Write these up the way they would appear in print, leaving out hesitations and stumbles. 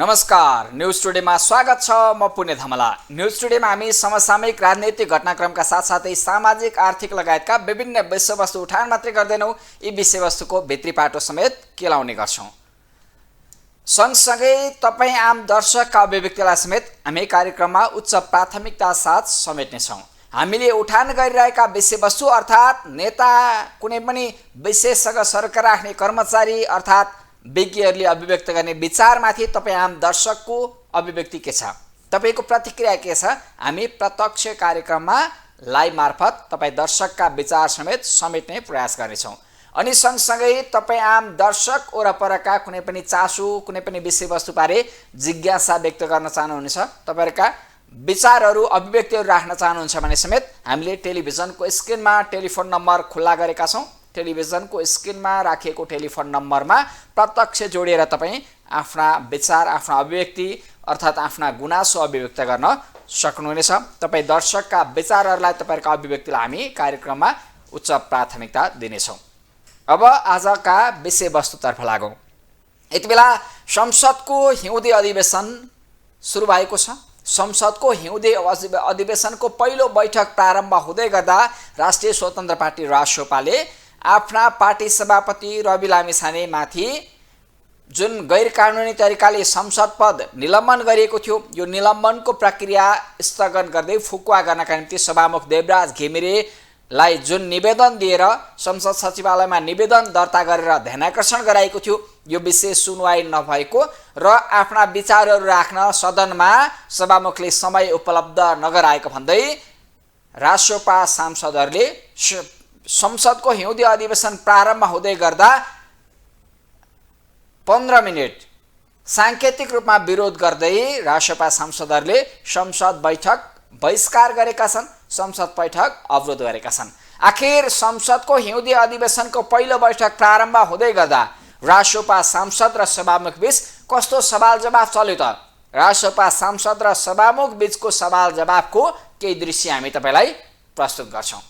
नमस्कार, न्यूज टुडेमा स्वागत छ। म पुण्य धमला। न्यूज टुडेमा हामी समसामयिक राजनैतिक घटनाक्रमका साथसाथै सामाजिक आर्थिक लगायतका विभिन्न विषयवस्तु उठान मात्रै गर्दैनौँ, यी विषयवस्तुको भित्री पाटो समेत केलाउने गर्छौँ। सँगसँगै तपाईँ आम दर्शकका अभिव्यक्तिलाई समेत हामी कार्यक्रममा उच्च प्राथमिकता साथ समेट्नेछौँ। हामीले उठान गरिरहेका विषयवस्तु अर्थात् नेता, कुनै पनि विशेषज्ञ सरकार राख्ने कर्मचारी अर्थात् विज्ञहरूले अभिव्यक्त गर्ने विचारमाथि तपाईँ आम दर्शकको अभिव्यक्ति के छ, तपाईँको प्रतिक्रिया के छ, हामी प्रत्यक्ष कार्यक्रममा लाइभ मार्फत तपाईँ दर्शकका विचार समेत समेट्ने प्रयास गर्नेछौँ। अनि सँगसँगै तपाईँ आम दर्शक वरपरका कुनै पनि चासो, कुनै पनि विषयवस्तुबारे जिज्ञासा व्यक्त गर्न चाहनुहुन्छ, तपाईँहरूका विचारहरू, अभिव्यक्तिहरू राख्न चाहनुहुन्छ भने समेत हामीले टेलिभिजनको स्क्रिनमा टेलिफोन नम्बर खुल्ला गरेका छौँ। टेलिभिजनको स्क्रिनमा राखिएको टेलिफोन नम्बरमा प्रत्यक्ष जोडिएर तपाईँ आफ्ना विचार, आफ्ना अभिव्यक्ति अर्थात् आफ्ना गुनासो अभिव्यक्त गर्न सक्नुहुनेछ। तपाईँ दर्शकका विचारहरूलाई, तपाईँहरूका अभिव्यक्तिलाई हामी कार्यक्रममा उच्च प्राथमिकता दिनेछौँ। अब आजका विषयवस्तुतर्फ लागौँ। यति बेला संसदको हिउँदे अधिवेशन सुरु भएको छ। संसदको हिउँदे अधिवेशनको पहिलो बैठक प्रारम्भ हुँदै गर्दा राष्ट्रिय स्वतन्त्र पार्टी रासोपाले आफ्ना पार्टी सभापति रवि लामिछानेमाथि जुन गैर कानुनी तरिकाले संसद पद निलम्बन गरिएको थियो, यो निलम्बनको प्रक्रिया स्थगन गर्दै फुकुवा गर्नका निम्ति सभामुख देवराज घिमिरेलाई जुन निवेदन दिएर संसद सचिवालयमा निवेदन दर्ता गरेर ध्यानाकर्षण गराएको थियो, यो विशेष सुनवाई नभएको र आफ्ना विचारहरू राख्न सदनमा सभामुखले समय उपलब्ध नगराएको भन्दै रासोपा सांसदहरूले संसदको हिउँदे अधिवेशन प्रारम्भ हुँदै गर्दा 15 मिनट साङ्केतिक रूपमा विरोध गर्दै रासोपा सांसदहरूले संसद बैठक बहिष्कार गरेका छन्, संसद बैठक अवरोध गरेका छन्। आखिर संसदको हिउँदे अधिवेशनको पहिलो बैठक प्रारम्भ हुँदै गर्दा रासोपा सांसद र सभामुख बीच कस्तो सवाल जवाफ चल्यो त? रासोपा सांसद र सभामुख बीचको सवाल जवाफको केही दृश्य हामी तपाईलाई प्रस्तुत गर्छौं।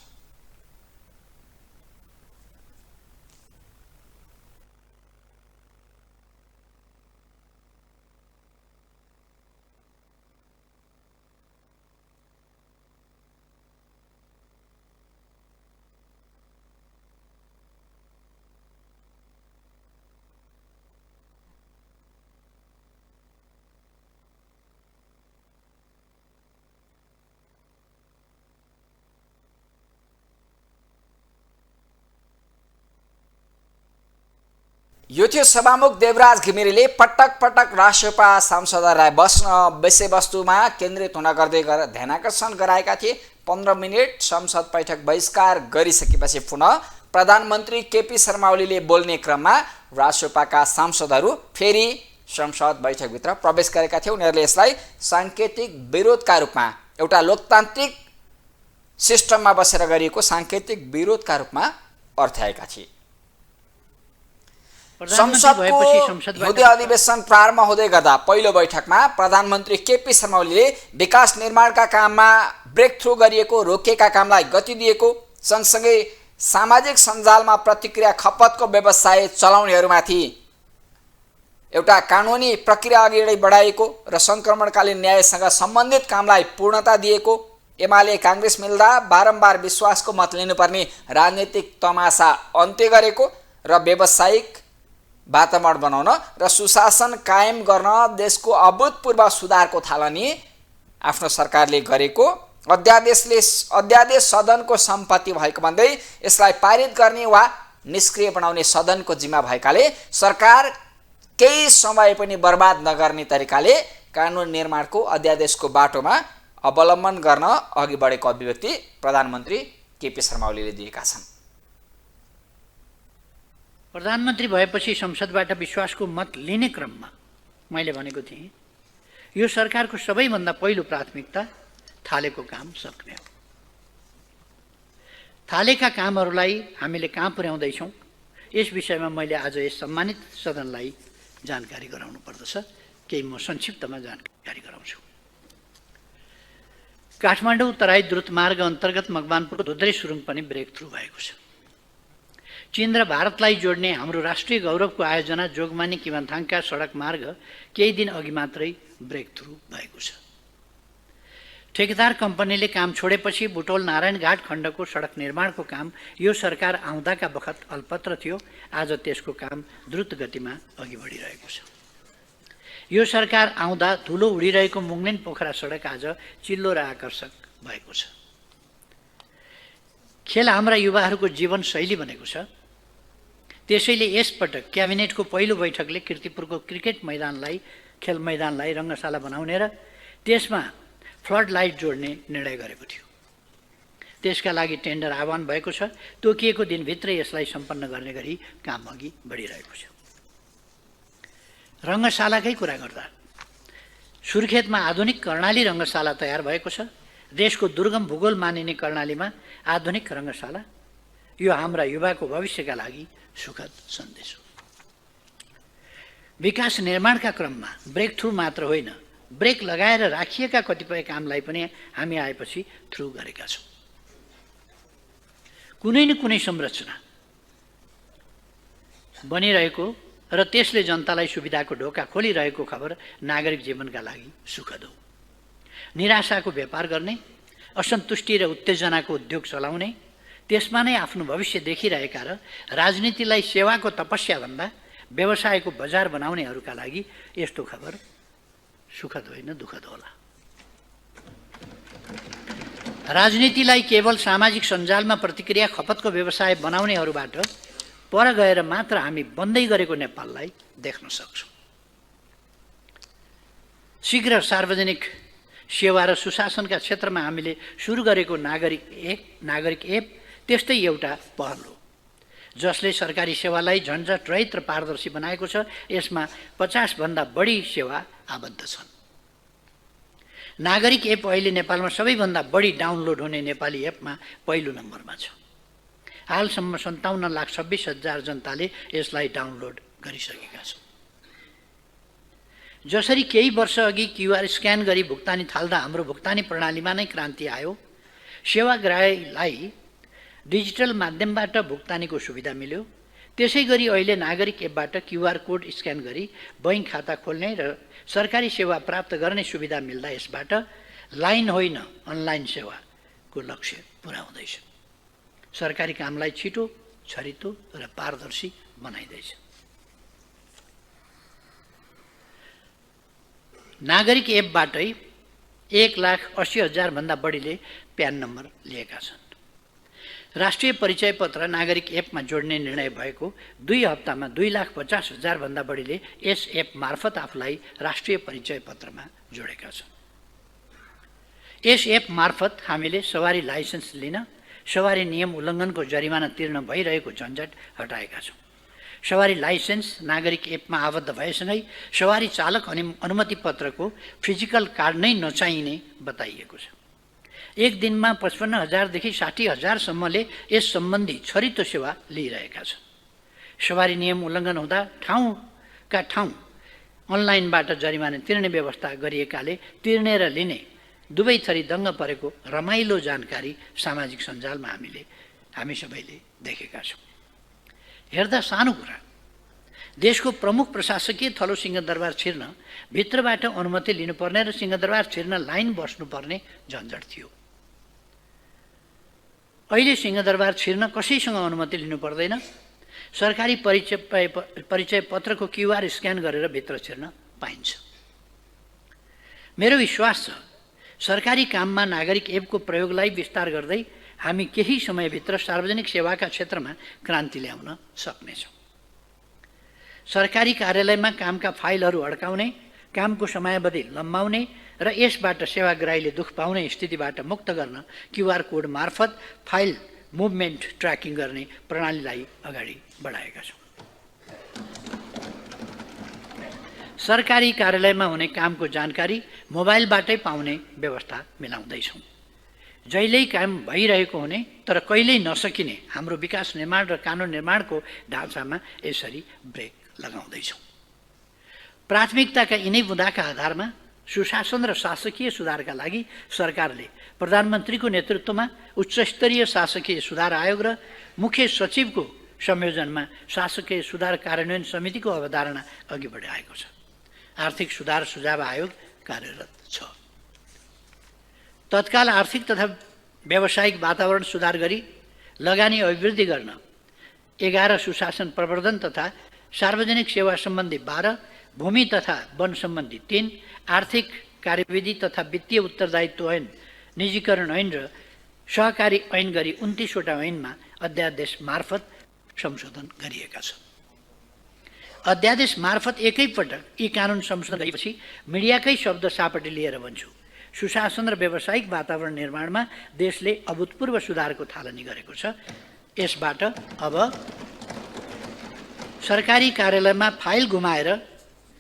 यो थियो सभामुख देवराज घिमिरेले पटक पटक रासोपा सांसदहरूलाई विषयवस्तुमा केन्द्रित हुन गर्दै ध्यानाकर्षण गराएका थिए। 15 मिनट संसद बैठक बहिष्कार गरिसकेपछि पुनः प्रधानमन्त्री केपी शर्मा ओलीले बोल्ने क्रममा रासोपाका सांसदहरू फेरि संसद बैठकभित्र प्रवेश गरेका थिए। उनीहरूले यसलाई साङ्केतिक विरोधका रूपमा, एउटा लोकतान्त्रिक सिस्टममा बसेर गरिएको साङ्केतिक विरोधका रूपमा अर्थ्याएका थिए। संसदको हिउँदे अधिवेशन प्रारम्भ हुँदै गर्दा पहिलो बैठकमा प्रधानमन्त्री केपी शर्मा ओलीले विकास निर्माणका काममा ब्रेक थ्रु गरिएको, रोकिएका कामलाई गति दिएको, सँगसँगै सामाजिक सञ्जालमा प्रतिक्रिया खपतको व्यवसाय चलाउनेहरूमाथि एउटा कानुनी प्रक्रिया अगाडि बढाएको र सङ्क्रमणकालीन न्यायसँग सम्बन्धित कामलाई पूर्णता दिएको, एमाले काङ्ग्रेस मिल्दा बारम्बार विश्वासको मत लिनुपर्ने राजनीतिक तमासा अन्त्य गरेको र व्यावसायिक वातावरण बनाउन र सुशासन कायम गर्न देशको अभूतपूर्व सुधारको थालनी आफ्नो सरकारले गरेको, अध्यादेश सदनको सम्पत्ति भएको भन्दै यसलाई पारित गर्ने वा निष्क्रिय बनाउने सदनको जिम्मा भएकाले सरकार केही समय पनि बर्बाद नगर्ने तरिकाले कानुन निर्माणको अध्यादेशको बाटोमा अवलम्बन गर्न अघि बढेको अभिव्यक्ति प्रधानमन्त्री केपी शर्मा ओलीले दिएका छन्। प्रधानमन्त्री भएपछि संसदबाट विश्वासको मत लिने क्रममा मैले भनेको थिएँ, यो सरकारको सबैभन्दा पहिलो प्राथमिकता थालेको काम सक्ने हो। थालेका कामहरूलाई हामीले कहाँ पुर्याउँदैछौँ, यस विषयमा मैले आज यस सम्मानित सदनलाई जानकारी गराउनु पर्दछ। केही म संक्षिप्तमा जानकारी गराउँछु। काठमाडौँ तराई द्रुत मार्ग अन्तर्गत मकवानपुरको धुद्रे सुरुङ पनि ब्रेक थ्रु भएको छ। चीन र भारतलाई जोड्ने हाम्रो राष्ट्रिय गौरवको आयोजना जोगमानी किमाथाङका सडक मार्ग केही दिन अघि मात्रै ब्रेक थ्रु भएको छ। ठेकेदार कम्पनीले काम छोडेपछि बुटोल नारायणघाट खण्डको सडक निर्माणको काम यो सरकार आउँदाका बखत अल्पत्र थियो। आज त्यसको काम द्रुत गतिमा अघि बढिरहेको छ। यो सरकार आउँदा धुलो उडिरहेको मुङलिन पोखरा सडक आज चिल्लो र आकर्षक भएको छ। खेल हाम्रा युवाहरूको जीवनशैली बनेको छ। त्यसैले यसपटक क्याबिनेटको पहिलो बैठकले कीर्तिपुरको क्रिकेट मैदानलाई खेल मैदानलाई रङ्गशाला बनाउने र त्यसमा फ्लड लाइट जोड्ने निर्णय गरेको थियो। त्यसका लागि टेन्डर आह्वान भएको छ। तोकिएको दिनभित्रै यसलाई सम्पन्न गर्ने गरी काम अघि बढिरहेको छ। रङ्गशालाकै कुरा गर्दा सुर्खेतमा आधुनिक कर्णाली रङ्गशाला तयार भएको छ। देशको दुर्गम भूगोल मानिने कर्णालीमा आधुनिक रङ्गशाला यो हाम्रा युवाको भविष्यका लागि सुखद सन्देश हो। विकास निर्माणका क्रममा ब्रेक थ्रु मात्र होइन, ब्रेक लगाएर राखिएका कतिपय कामलाई पनि हामी आएपछि थ्रु गरेका छौँ। कुनै न कुनै संरचना बनिरहेको र त्यसले जनतालाई सुविधाको ढोका खोलिरहेको खबर नागरिक जीवनका लागि सुखद हो। निराशाको व्यापार गर्ने, असन्तुष्टि र उत्तेजनाको उद्योग चलाउने, त्यसमा नै आफ्नो भविष्य देखिरहेका र राजनीतिलाई सेवाको तपस्या भन्दा व्यवसायको बजार बनाउनेहरूका लागि यस्तो खबर सुखद होइन, दुःखद होला। राजनीतिलाई केवल सामाजिक सञ्जालमा प्रतिक्रिया खपतको व्यवसाय बनाउनेहरूबाट पर गएर मात्र हामी बन्दै गरेको नेपाललाई देख्न सक्छौँ। शीघ्र सार्वजनिक सेवा र सुशासनका क्षेत्रमा हामीले सुरु गरेको नागरिक एप त्यस्तै एउटा पहल हो, जसले सरकारी सेवालाई झन्झट रहित र पारदर्शी बनाएको छ। यसमा 50 भन्दा बढी सेवा आबद्ध छन्। नागरिक एप अहिले नेपालमा सबैभन्दा बढी डाउनलोड हुने नेपाली एपमा पहिलो नम्बरमा छ। हालसम्म 57,26,000 जनताले यसलाई डाउनलोड गरिसकेका छन्। जसरी केही वर्ष अघि क्युआर स्क्यान गरी भुक्तानी थाल्दा हाम्रो भुक्तानी प्रणालीमा नै क्रान्ति आयो, सेवाग्राहीलाई डिजिटल माध्यमबाट भुक्तानीको सुविधा मिल्यो, त्यसै गरी अहिले नागरिक एपबाट क्युआर कोड स्क्यान गरी बैंक खाता खोल्ने र सरकारी सेवा प्राप्त गर्ने सुविधा मिल्दा यसबाट लाइन होइन अनलाइन सेवाको लक्ष्य पुरा हुँदैछ। सरकारी कामलाई छिटो, छरितो र पारदर्शी बनाइँदैछ। नागरिक एपबाटै 1,80,000 भन्दा बढीले प्यान नम्बर लिएका छन्। राष्ट्रिय परिचय पत्र नागरिक एपमा जोड्ने निर्णय भएको 2 हप्तामा 2,50,000 भन्दा बढीले यस एप मार्फत आफूलाई राष्ट्रिय परिचय पत्रमा जोडेका छन्। यस एप मार्फत हामीले सवारी लाइसेन्स लिन, सवारी नियम उल्लङ्घनको जरिमाना तिर्न भइरहेको झन्झट हटाएका छौँ। सवारी लाइसेन्स नागरिक एपमा आबद्ध भएसँगै सवारी चालक अनुमति पत्रको फिजिकल कार्ड नै नचाहिने बताइएको छ। एक दिनमा 55,000 देखि 60,000 सम्मले यस सम्बन्धी छरितो सेवा लिइरहेका छन्। सवारी नियम उल्लङ्घन हुँदा ठाउँका ठाउँ अनलाइनबाट जरिमाना तिर्ने व्यवस्था गरिएकाले तिर्ने र लिने दुवै थरी दङ्ग परेको रमाइलो जानकारी सामाजिक सञ्जालमा हामी सबैले देखेका छौँ। हेर्दा सानो कुरा, देशको प्रमुख प्रशासकीय थलो सिंहदरबार छिर्न भित्रबाट अनुमति लिनुपर्ने र सिंहदरबार छिर्न लाइन बस्नुपर्ने झन्झट थियो। अहिले सिंहदरबार छिर्न कसैसँग अनुमति लिनु पर्दैन। सरकारी परिचय पत्रको क्युआर स्क्यान गरेर भित्र छिर्न पाइन्छ। मेरो विश्वास छ सरकारी काममा नागरिक एपको प्रयोगलाई विस्तार गर्दै हामी केही समयभित्र सार्वजनिक सेवाका क्षेत्रमा क्रान्ति ल्याउन सक्नेछौँ। सरकारी कार्यालयमा कामका फाइलहरू अड्काउने, कामको समयावधि लम्बाउने र यसबाट सेवाग्राहीले दुख पाउने स्थितिबाट मुक्त गर्न क्युआर कोड मार्फत फाइल मुभमेन्ट ट्र्याकिङ गर्ने प्रणालीलाई अगाडि बढाएका छौँ। सरकारी कार्यालयमा हुने कामको जानकारी मोबाइलबाटै पाउने व्यवस्था मिलाउँदैछौँ। जहिल्यै काम भइरहेको हुने तर कहिल्यै नसकिने हाम्रो विकास निर्माण र कानुन निर्माणको ढाँचामा यसरी ब्रेक लगाउँदैछौँ। प्राथमिकताका यिनै बुँदाका आधारमा सुशासन र शासकीय सुधारका लागि सरकारले प्रधानमन्त्रीको नेतृत्वमा उच्चस्तरीय शासकीय सुधार आयोग र मुख्य सचिवको संयोजनमा शासकीय सुधार कार्यान्वयन समितिको अवधारणा अघि बढाएको छ। आर्थिक सुधार सुझाव आयोग कार्यरत छ। तत्काल आर्थिक तथा व्यावसायिक वातावरण सुधार गरी लगानी अभिवृद्धि गर्न 11 सुशासन प्रवर्धन तथा सार्वजनिक सेवा सम्बन्धी 12, भूमि तथा वन सम्बन्धी 3, आर्थिक कार्यविधि तथा वित्तीय उत्तरदायित्व ऐन, निजीकरण ऐन र सहकारी ऐन गरी 29वटा ऐनमा अध्यादेश मार्फत संशोधन गरिएका छन्। अध्यादेश मार्फत एकैपटक यी कानुन संशोधन गरेपछि मिडियाकै शब्द सापटी लिएर भन्छु, सुशासन र व्यावसायिक वातावरण निर्माणमा देशले अभूतपूर्व सुधारको थालनी गरेको छ। यसबाट अब सरकारी कार्यालयमा फाइल गुमाएर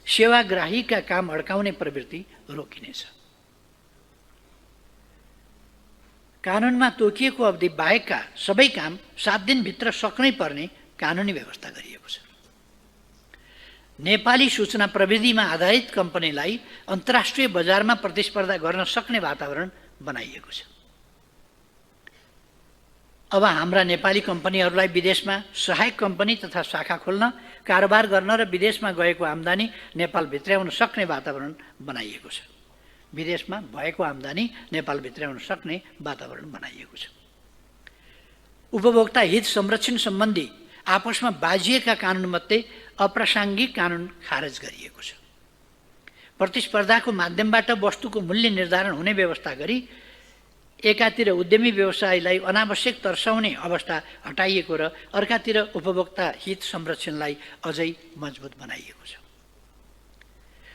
सेवाग्राहीका काम अड्काउने प्रवृत्ति रोकिनेछ। कानुनमा तोकिएको अवधि बाहेकका सबै काम 7 दिनभित्र सक्नै पर्ने कानुनी व्यवस्था गरिएको छ। नेपाली सूचना प्रविधिमा आधारित कम्पनीलाई अन्तर्राष्ट्रिय बजारमा प्रतिस्पर्धा गर्न सक्ने वातावरण बनाइएको छ। अब हाम्रा नेपाली कम्पनीहरूलाई विदेशमा सहायक कम्पनी तथा शाखा खोल्न, कारोबार गर्न र विदेशमा गएको आम्दानी नेपाल भित्र्याउन सक्ने वातावरण बनाइएको छ। विदेशमा भएको आम्दानी नेपाल भित्र्याउन सक्ने वातावरण बनाइएको छ। उपभोक्ता हित संरक्षण सम्बन्धी आपसमा बाजिएका कानुनमध्ये अप्रासङ्गिक कानुन खारेज गरिएको छ। प्रतिस्पर्धाको माध्यमबाट वस्तुको मूल्य निर्धारण हुने व्यवस्था गरी एकातिर उद्यमी व्यवसायलाई अनावश्यक तर्साउने अवस्था हटाइएको र अर्कातिर उपभोक्ता हित संरक्षणलाई अझै मजबुत बनाइएको छ।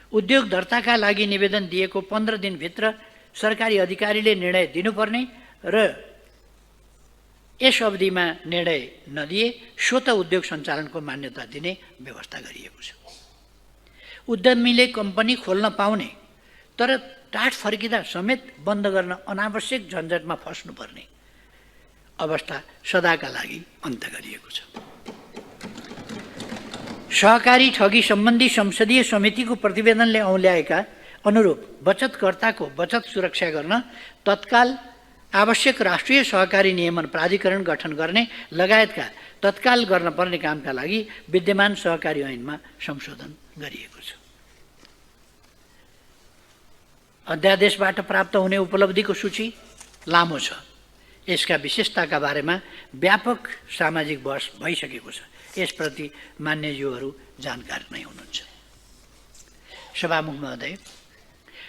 उद्योग दर्ताका लागि निवेदन दिएको 15 दिनभित्र सरकारी अधिकारीले निर्णय दिनुपर्ने र यस अवधिमा निर्णय नदिए स्वतः उद्योग सञ्चालनको मान्यता दिने व्यवस्था गरिएको छ। उद्यमीले कम्पनी खोल्न पाउने तर टाट फर्किँदा समेत बन्द गर्न अनावश्यक झन्झटमा फस्नुपर्ने अवस्था सदाका लागि अन्त गरिएको छ। सहकारी ठगी सम्बन्धी संसदीय समितिको प्रतिवेदनले औल्याएका अनुरूप बचतकर्ताको बचत सुरक्षा गर्न तत्काल आवश्यक राष्ट्रिय सहकारी नियमन प्राधिकरण गठन गर्ने लगायतका तत्काल गर्न पर्ने कामका लागि विद्यमान सहकारी ऐनमा संशोधन गरिएको छ। अध्यादेशबाट प्राप्त हुने उपलब्धिको सूची लामो छ। यसका विशेषताका बारेमा व्यापक सामाजिक बहस भइसकेको छ। यसप्रति मान्यज्यूहरू जानकार नै हुनुहुन्छ। सभामुख महोदय,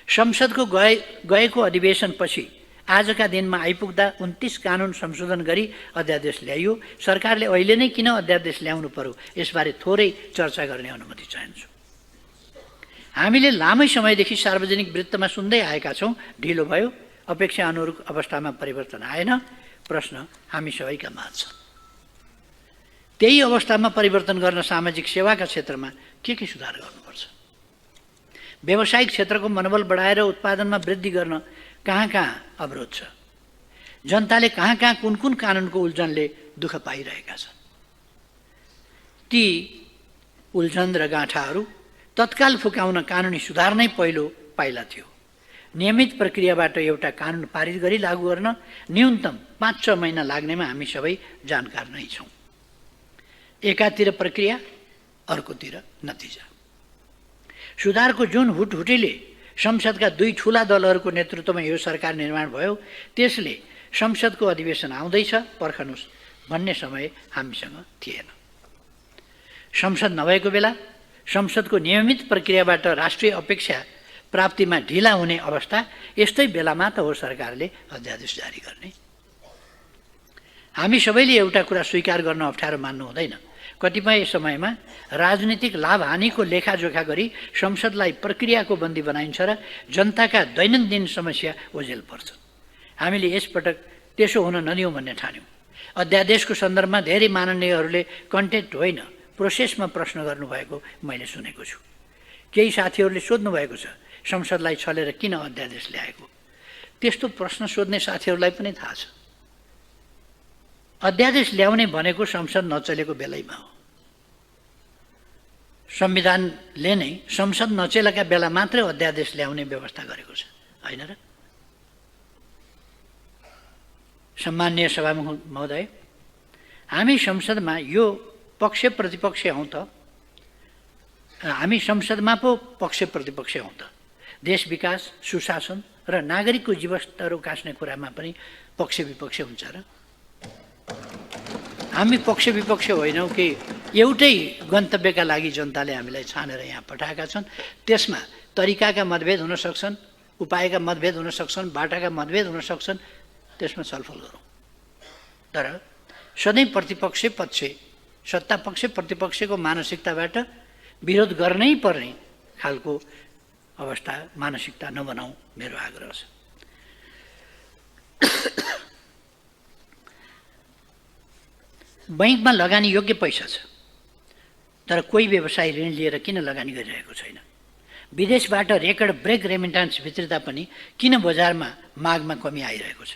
संसदको गएको अधिवेशनपछि आजका दिनमा आइपुग्दा 29 कानुन संशोधन गरी अध्यादेश ल्याइयो। सरकारले अहिले नै किन अध्यादेश ल्याउनु पर्यो यसबारे थोरै चर्चा गर्ने अनुमति चाहन्छु। हामीले लामै समयदेखि सार्वजनिक वृत्तमा सुन्दै आएका छौँ, ढिलो भयो, अपेक्षा अनुरूप अवस्थामा परिवर्तन आएन। प्रश्न हामी सबैका माझ छ। त्यही अवस्थामा परिवर्तन गर्न सामाजिक सेवाका क्षेत्रमा के सुधार गर्नुपर्छ? व्यावसायिक क्षेत्रको मनोबल बढाएर उत्पादनमा वृद्धि गर्न कहाँ कहाँ अवरोध छ? जनताले कहाँ कहाँ कुन कुन कानुनको उल्झनले दुःख पाइरहेका छन्? ती उल्झन र गाँठाहरू तत्काल फुकाउन कानुनी सुधार नै पहिलो पाइला थियो। नियमित प्रक्रियाबाट एउटा कानुन पारित गरी लागू गर्न न्यूनतम 5-6 महिना लाग्नेमा हामी सबै जानकार नै छौँ। एकातिर प्रक्रिया, अर्कोतिर नतिजा। सुधारको जुन हुटहुटीले संसदका 2 ठुला दलहरूको नेतृत्वमा यो सरकार निर्माण भयो, त्यसले संसदको अधिवेशन आउँदैछ पर्खनुस् भन्ने समय हामीसँग थिएन। संसद नभएको बेला संसदको नियमित प्रक्रियाबाट राष्ट्रिय अपेक्षा प्राप्तिमा ढिला हुने अवस्था, यस्तै बेलामा त हो सरकारले अध्यादेश जारी गर्ने। हामी सबैले एउटा कुरा स्वीकार गर्न अप्ठ्यारो मान्नु हुँदैन। कतिपय समयमा राजनीतिक लाभ हानिको लेखाजोखा गरी संसदलाई प्रक्रियाको बन्दी बनाइन्छ र जनताका दैनन्दिन समस्या ओझेल पर्छ। हामीले यसपटक त्यसो हुन नदिउँ भन्ने ठान्यौँ। अध्यादेशको सन्दर्भमा धेरै माननीयहरूले कन्टेन्ट होइन प्रोसेसमा प्रश्न गर्नुभएको मैले सुनेको छु। केही साथीहरूले सोध्नु भएको छ, संसदलाई छलेर किन अध्यादेश ल्याएको? त्यस्तो प्रश्न सोध्ने साथीहरूलाई पनि थाहा छ। अध्यादेश ल्याउने भनेको संसद नचलेको बेलैमा हो। संविधानले नै संसद नचलेका बेला मात्रै अध्यादेश ल्याउने व्यवस्था गरेको छ, होइन र? सम्माननीय सभामुख महोदय, हामी संसदमा यो पक्ष प्रतिपक्ष हौँ त, हामी संसदमा पो पक्ष प्रतिपक्ष हौँ त। देश विकास, सुशासन र नागरिकको जीवस्तर उकास्ने कुरामा पनि पक्ष विपक्ष हुन्छ र? हामी पक्ष विपक्ष होइनौँ कि एउटै गन्तव्यका लागि जनताले हामीलाई छानेर यहाँ पठाएका छन्। त्यसमा तरिकाका मतभेद हुन सक्छन्, उपायका मतभेद हुन सक्छन्, बाटाका मतभेद हुन सक्छन्, त्यसमा छलफल गरौँ। तर सधैँ प्रतिपक्ष पक्ष, सत्ता पक्ष प्रतिपक्षको मानसिकताबाट विरोध गर्नै पर्ने खालको अवस्था, मानसिकता नबनाऊ, मेरो आग्रह छ। बैंकमा लगानी योग्य पैसा छ, तर कोही व्यवसायी ऋण लिएर किन लगानी गरिरहेको छैन? विदेशबाट रेकर्ड ब्रेक रेमिटान्स भित्रिँदा पनि किन बजारमा मागमा कमी आइरहेको छ?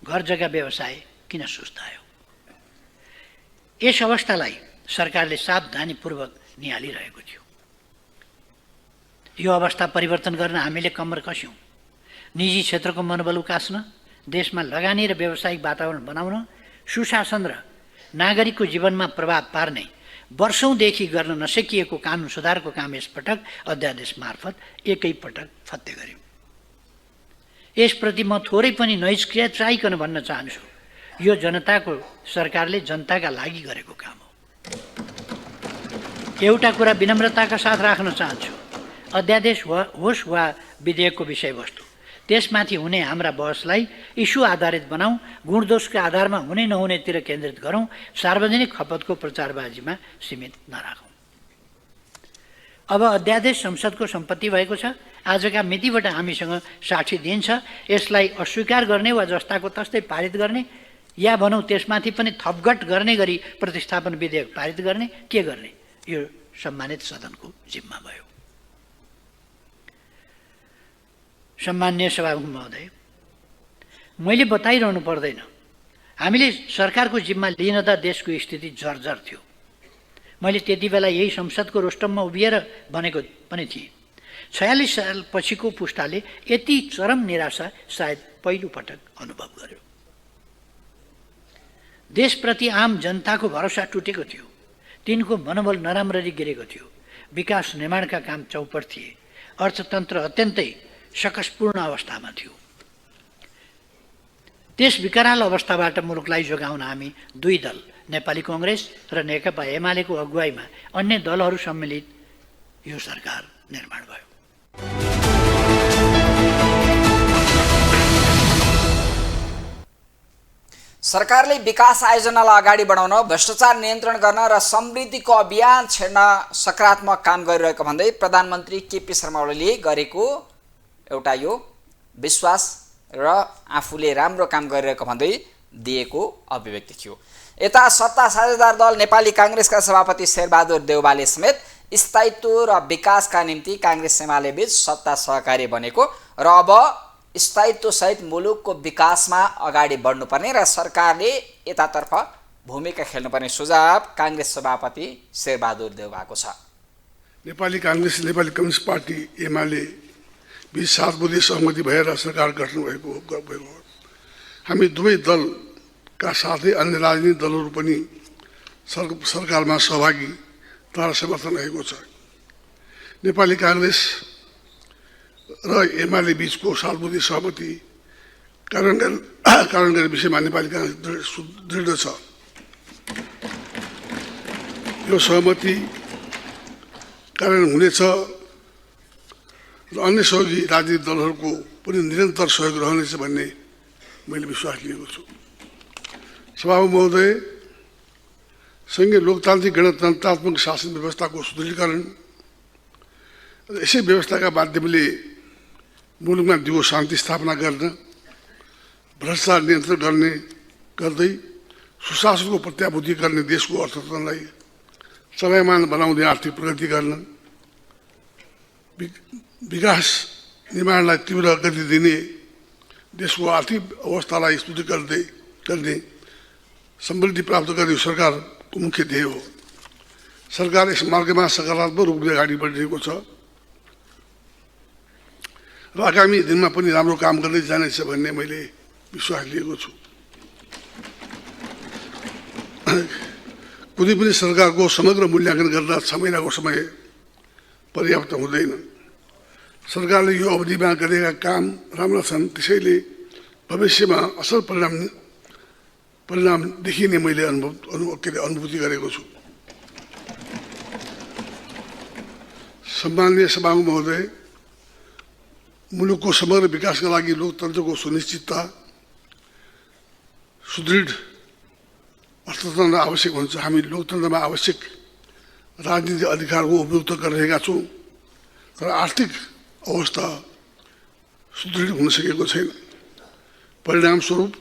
घर जग्गा व्यवसाय किन सुस्तायो? यस अवस्थालाई सरकारले सावधानीपूर्वक निहालिरहेको थियो। यो अवस्था परिवर्तन गर्न हामीले कम्मर कस्यौँ। निजी क्षेत्रको मनोबल उकास्न, देशमा लगानी र व्यावसायिक वातावरण बनाउन, सुशासन र नागरिकको जीवनमा प्रभाव पार्ने वर्षौँदेखि गर्न नसकिएको कानुन सुधारको काम यसपटक अध्यादेश मार्फत एकैपटक फत्ते गर्यौँ। यसप्रति म थोरै पनि नैष्क्रिय चाहिकन भन्न चाहन्छु, यो जनताको सरकारले जनताका लागि गरेको काम हो। एउटा कुरा विनम्रताका साथ राख्न चाहन्छु, अध्यादेश होस् वा विधेयकको विषयवस्तु, त्यसमाथि हुने हाम्रा बहसलाई इस्यु आधारित बनाऊँ, गुणदोषका आधारमा हुने नहुनेतिर केन्द्रित गरौँ, सार्वजनिक खपतको प्रचारबाजीमा सीमित नराखौँ। अब अध्यादेश संसदको सम्पत्ति भएको छ। आजका मितिबाट हामीसँग 60 दिन छ। यसलाई अस्वीकार गर्ने वा जस्ताको तस्तै पारित गर्ने, या भनौँ त्यसमाथि पनि थपघट गर्ने गरी प्रतिस्थापन विधेयक पारित गर्ने, के गर्ने, यो सम्मानित सदनको जिम्मा भयो। सम्मान्य सभामुख महोदय, मैले बताइरहनु पर्दैन, हामीले सरकारको जिम्मा लिन त देशको स्थिति जर्जर थियो। मैले त्यति बेला यही संसदको रोस्टममा उभिएर भनेको पनि थिएँ, 46 साल पछिको पुस्ताले यति चरम निराशा सायद पहिलो पटक अनुभव गर्यो। देशप्रति आम जनताको भरोसा टुटेको थियो, तिनको मनोबल नराम्ररी गिरेको थियो, विकास निर्माणका काम चौपट थिए, अर्थतन्त्र अत्यन्तै सकसपूर्ण अवस्थामा थियो। त्यस विकराल अवस्थाबाट मुलुकलाई जोगाउन हामी दुई दल, नेपाली कांग्रेस र नेकपा एमालेको अगुवाईमा अन्य दलहरू सम्मिलित यो सरकार निर्माण भयो। सरकारले विकास आयोजनालाई अगाडि बढाउन, भ्रष्टाचार नियन्त्रण गर्न र समृद्धिको अभियान छेड्न सकारात्मक काम गरिरहेको भन्दै प्रधानमन्त्री केपी शर्मा ओलीले गरेको एउटा यो विश्वास र आफूले राम्रो काम गरिरहेको भन्दै दिएको अभिव्यक्ति थियो। यता सत्ता साझेदार दल नेपाली कांग्रेसका सभापति शेरबहादुर देउवाले समेत स्थायित्व र विकासका निम्ति कांग्रेस एमाले बीच सत्ता सहकारी बनेको र अब स्थायित्व सहित मुलुकको विकासमा अगाडि बढ्नुपर्ने र सरकारले यतातर्फ भूमिका खेल्नुपर्ने सुझाव कांग्रेस सभापति शेरबहादुर देउवाको छ। नेपाली कांग्रेस, नेपाली कम्युनिस्ट पार्टी एमाले बीच 7 बुँदे सहमति भएर सरकार गठन भएको हो। हामी दुवै दलका साथै अन्य राजनीतिक दलहरू पनि सरकारमा सहभागी तथा समर्थन रहेको छ। नेपाली कांग्रेस र एमाले बीचको 7 बुँदे सहमति कार्यान्वयन गर्ने विषयमा नेपाली कांग्रेस दृढ छ। यो सहमति कार्यान्वयन हुनेछ र अन्य सहयोगी राजनीतिक दलहरूको पनि निरन्तर सहयोग रहनेछ भन्ने मैले विश्वास लिएको छु। सभामुख महोदय, संघीय लोकतान्त्रिक गणतन्त्रात्मक शासन व्यवस्थाको सुदृढीकरण र यसै व्यवस्थाका माध्यमले मुलुकमा दिगो शान्ति स्थापना गर्न, भ्रष्टाचार नियन्त्रण गर्दै सुशासनको प्रत्याभूति गर्ने, देशको अर्थतन्त्रलाई चलायमान बनाउँदै आर्थिक प्रगति गर्न, विकास निर्माणलाई तीव्र गति दिने, देशको आर्थिक अवस्थालाई सुदृढ गर्ने, समृद्धि प्राप्त गर्ने सरकारको मुख्य ध्येय हो। सरकार यस मार्गमा सकारात्मक रूपले अगाडि बढिरहेको छ र आगामी दिनमा पनि राम्रो काम गर्दै जानेछ भन्ने मैले विश्वास लिएको छु। कुनै पनि सरकारको समग्र मूल्याङ्कन गर्दा 6 महिनाको समय पर्याप्त हुँदैन। सरकारले यो अवधिमा गरेका काम राम्रा छन्, त्यसैले भविष्यमा असल परिणाम देखिने मैले अनुभूति गरेको छु। सम्माननीय सभामुख महोदय, मुलुकको समग्र विकासका लागि लोकतन्त्रको सुनिश्चितता, सुदृढ अर्थतन्त्र आवश्यक हुन्छ। हामी लोकतन्त्रमा आवश्यक राजनीतिक अधिकारको उपयोग गरिरहेका छौँ, तर आर्थिक अवस्था सुदृढ हुन सकेको छैन। परिणामस्वरूप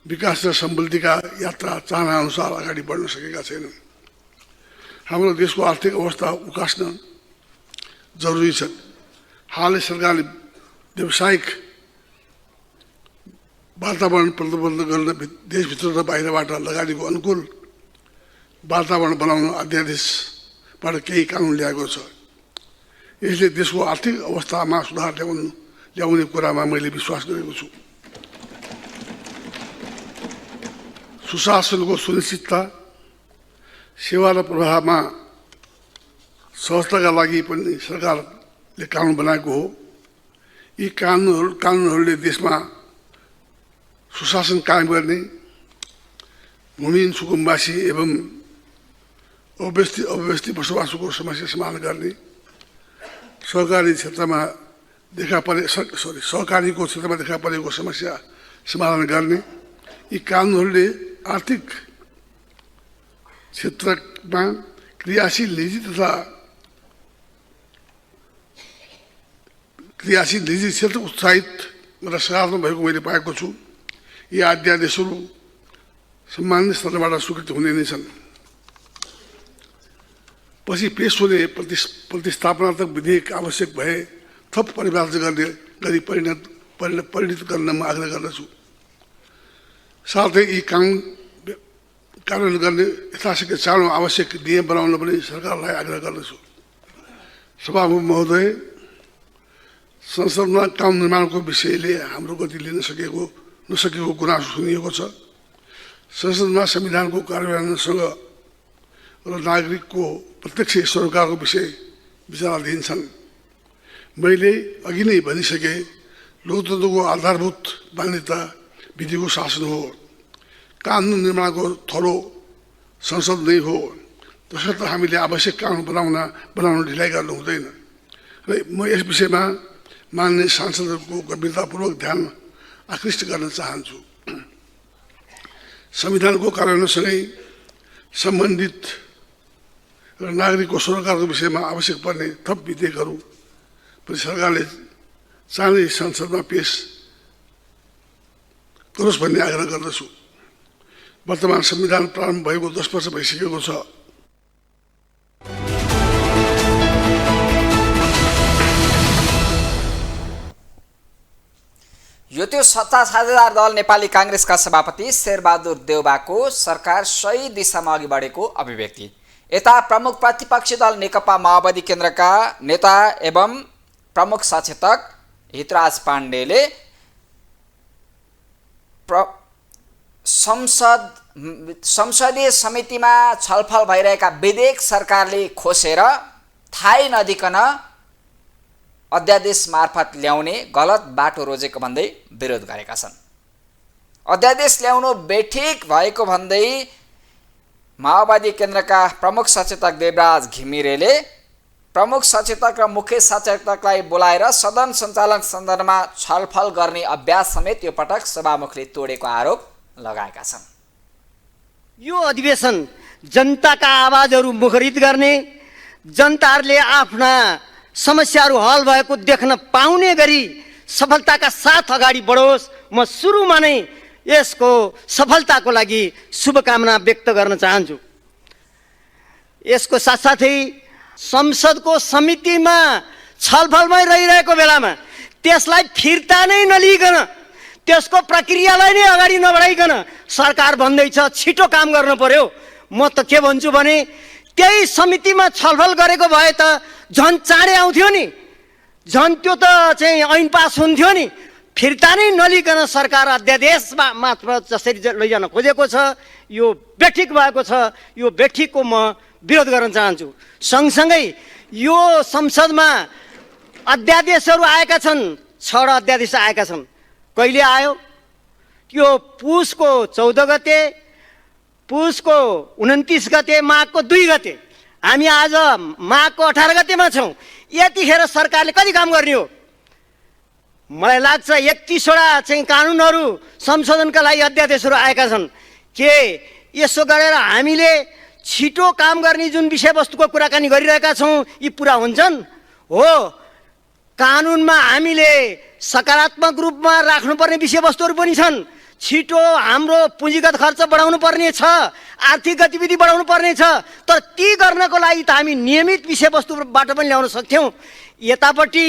विकास र समृद्धिका यात्रा चाहना अनुसार अगाडि बढ्न सकेका छैनन्। हाम्रो देशको आर्थिक अवस्था उकास्न जरुरी छ। हालै सरकारले व्यावसायिक वातावरण प्रतिबन्ध गर्न देशभित्र र बाहिरबाट लगानीको अनुकूल वातावरण बनाउन अध्यादेशबाट केही कानुन ल्याएको छ। यसले देशको आर्थिक अवस्थामा सुधार ल्याउने कुरामा मैले विश्वास गरेको छु। सुशासनको सुनिश्चितता, सेवा र प्रवाहमा सहजताका लागि पनि सरकारले कानुन बनाएको हो। यी कानुनहरूले देशमा सुशासन कायम गर्ने, भूमिहीन सुकुम्बासी एवं अव्यवस्थित बसोबासोको समस्या समाधान गर्ने, सहकारीको क्षेत्रमा देखा परेको समस्या समाधान गर्ने, यी कानुनहरूले आर्थिक क्षेत्रमा क्रियाशील निजी क्षेत्र उत्साहित र सकारात्मक भएको मैले पाएको छु। यी अध्यादेशहरू सम्मानित स्तरबाट स्वीकृत हुने नै छन्। पछि पेश हुने प्रतिस्थापनात्मक विधेयक आवश्यक भए थप परिभाषित गरी परिणत गर्न म आग्रह गर्दछु। साथै यी कार्यान्वयन गर्ने यथाशक्य चाँडो आवश्यक नियम बनाउन पनि सरकारलाई आग्रह गर्दछु। सभामुख महोदय, संसदमा कानुन निर्माणको विषयले हाम्रो गति लिन नसकेको गुनासो सुनिएको छ। संसदमा संविधानको कार्यान्वयनसँग र नागरिकको प्रत्यक्ष सरोकारको विषय विचाराधीन छन्। मैले अघि नै भनिसके, लोकतन्त्रको आधारभूत मान्यता विधिको शासन हो। कानुन निर्माणको थलो संसद नै हो। तसर्थ हामीले आवश्यक कानुन बनाउन ढिलाइ गर्नु हुँदैन। र म यस विषयमा मान्य सांसदहरूको गम्भीरतापूर्वक ध्यान आकृष्ट गर्न चाहन्छु। संविधानको कार्यान्वयनसँगै सम्बन्धित र नागरिकको सरोकारको विषयमा आवश्यक पर्ने थप विधेयकहरू पनि सरकारले चाँडै संसदमा पेश गरोस् भन्ने आग्रह गर्दछु। वर्तमान संविधान प्रारम्भ भएको 10 वर्ष भइसकेको छ। यो त्यो सत्ता साझेदार दल नेपाली काङ्ग्रेसका सभापति शेरबहादुर देउबाको सरकार सही दिशामा अघि बढेको अभिव्यक्ति। यता प्रमुख प्रतिपक्षी दल नेकपा माओवादी केन्द्रका नेता एवं प्रमुख सचेतक हितराज पाण्डेले संसदीय समितिमा छलफल भइरहेका विधेयक सरकारले खोसेर थाहै नदिकन अध्यादेश मार्फत ल्याउने गलत बाटो रोजेको भन्दै विरोध गरेका छन्। अध्यादेश ल्याउनु बेठिक भएको भन्दै माओवादी केन्द्रका प्रमुख सचेतक देवराज घिमिरेले प्रमुख सचेतक र मुख्य सचेतकलाई बोलाएर सदन सञ्चालन सन्दर्भमा छलफल गर्ने अभ्यास समेत यो पटक सभामुखले तोडेको आरोप लगाएका छन्। यो अधिवेशन जनताका आवाजहरू मुखरित गर्ने, जनताहरूले आफ्ना समस्याहरू हल भएको देख्न पाउने गरी सफलताका साथ अगाडि बढोस्। म सुरुमा नै यसको सफलताको लागि शुभकामना व्यक्त गर्न चाहन्छु। यसको साथसाथै संसदको समितिमा छलफलमै रहिरहेको बेलामा त्यसलाई फिर्ता नै नलिकन, त्यसको प्रक्रियालाई नै अगाडि नबढाइकन सरकार भन्दैछ छिटो काम गर्नु पर्यो। म त के भन्छु भने त्यही समितिमा छलफल गरेको भए त झन् चाँडै आउँथ्यो नि, झन् त्यो त चाहिँ ऐन पास हुन्थ्यो नि। फिर्ता नै नलिकन सरकार अध्यादेशमा मार्फत जसरी लैजान खोजेको छ यो बेठिक भएको छ। यो बेठिकको म विरोध गर्न चाहन्छु। सँगसँगै यो संसदमा अध्यादेशहरू आएका छन्, 6 अध्यादेश आएका छन्। कहिले आयो? यो पुसको 14 गते, पुसको 29 गते, माघको 2 गते। हामी आज माघको 18 गतेमा छौँ। यतिखेर सरकारले कति काम गर्ने हो? मलाई लाग्छ 31वटा चाहिँ कानुनहरू संशोधनका लागि अध्यादेशहरू आएका छन्। के यसो गरेर हामीले छिटो काम गर्ने जुन विषयवस्तुको कुराकानी गरिरहेका छौँ यी पुरा हुन्छन्? हो, कानुनमा हामीले सकारात्मक रूपमा राख्नुपर्ने विषयवस्तुहरू पनि छन्। छिटो हाम्रो पुँजीगत खर्च बढाउनु पर्ने छ, आर्थिक गतिविधि बढाउनु पर्ने छ। तर ती गर्नको लागि त हामी नियमित विषयवस्तुबाट पनि ल्याउन सक्थ्यौँ। यतापट्टि